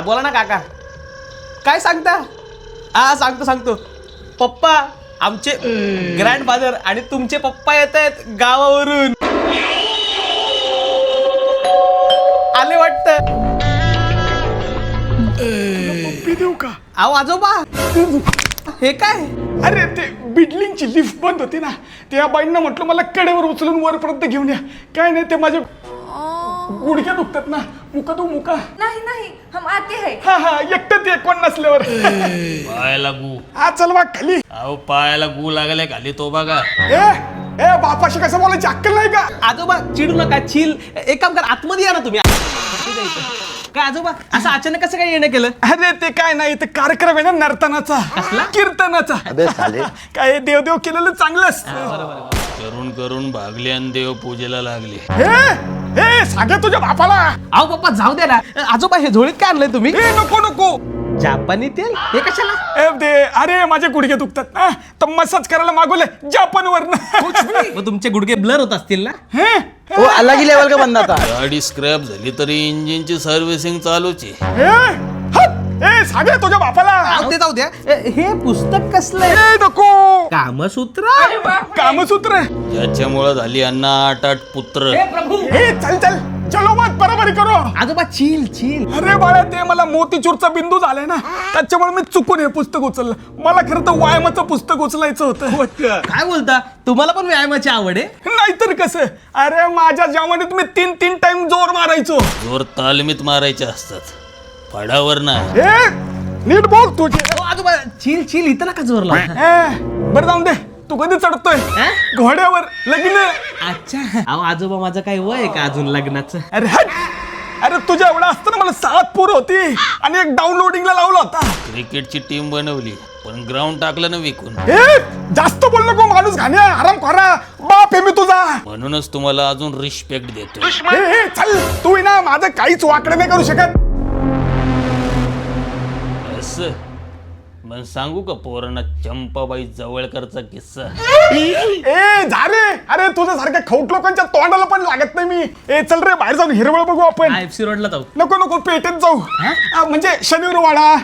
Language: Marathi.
बोला ना काका, काय सांगता? हा सांगतो पप्पा, आमचे ग्रँडफादर आणि तुमचे पप्पा येत आहेत गावावरून, आले वाटतं. पप्पी देऊ का? अहो आजोबा, हे काय? अरे ते बिल्डिंगची लिफ्ट बंद होती ना, त्या बाईंना म्हटलं मला कडेवर उचलून वरपर्यंत घेऊन या. काय नाही, ते माझे गुडघे दुखतात ना. मुका तू मुका. नहीं हम आते हैं. हा एकटं ते कोण नसल्यावर. पायाला गू. हा चल बा खाली. अहो पायाला गू लागले खाली तो बघा. ए बापाशी कसं बोलायची अक्कल नाही का? आजोबा चिडू नका, चिल. एक काम कर, आतमध्ये या ना तुम्ही. काय आजोबा, असं अचानक कसं काय येणं केलं? अरे ते काय नाही, ते कार्यक्रम आहे ना नर्तनाचा, कीर्तनाचा. काय देवदेव केलेलं चांगलं असतं. करून भागले आणि देव पूजेला लागले. हे सांगा तुझ्या बापाला. अहो पप्पा जाऊ द्या ना. आजोबा हे झोळीत काय आणलंय तुम्ही? नको. जापानी तेल हे कशाला? अरे माझे गुडघे दुखतात ना, तर मसाज करायला मागवले जपान वरनं. मग तुमचे गुडघे ब्लर होत असतील ना? वो अलग ही लेवल का बंदा था. गाडी स्क्रॅप झाली तरी इंजिनची सर्व्हिसिंग चालूच आहे. सांगा तुझ्या बापाला. ते जाऊ द्या. हे पुस्तक कसलंय? नको. कामसूत्र. ज्याच्यामुळे झाली अण्णा 8 पुत्र. चल चलो मत बरोबरी करो. आजोबा चिल. अरे बाळा, ते मला मोतीचूरचा बिंदू झालाय ना, त्याच्यामुळे मी चुकून हे पुस्तक उचललं. मला खरं तर व्यायामाचं पुस्तक उचलायचं होतं. काय बोलता? तुम्हाला पण व्यायामाची आवड आहे? नाहीतर कसं. अरे माझ्या जवानीत मी 3 टाइम जोर मारायचो. जोर तालमीत मारायचे असतात, फडावर ना. नीट बोल तुझे. आजोबा चिल इथं नका जोर लावू. बरं जाऊन दे, तू कधी चढतोय घोड्यावर? लग्न. अच्छा. अहो आजोबा, माझं काय वय आहे का अजून लग्नाचं? अरे तुझ्या एवढा असताना मला 7 पोरं होती आणि एक डाउनलोडिंगला लावला होता. क्रिकेटची टीम बनवली, पण ग्राउंड टाकलं ना विकून. जास्त बोल नको, माणूस घाणे, आराम करा. बाप आहे मी तुझा. म्हणूनच तुम्हाला अजून रिस्पेक्ट देतो. चल तू ना, माझं काहीच वाकडं नाही करू शकत. असं मग सांगू का पोरांना चंपाबाई जवळकरचा किस्सा? झाले. अरे तुझ्या सारख्या खौट लोकांच्या तोंडाला पण लागत नाही मी. चल रे, बाहेर जाऊन हिरवळ बघू आपण. FC रोडला जाऊ. नको पेटेत जाऊ. म्हणजे शनिवार वाडा.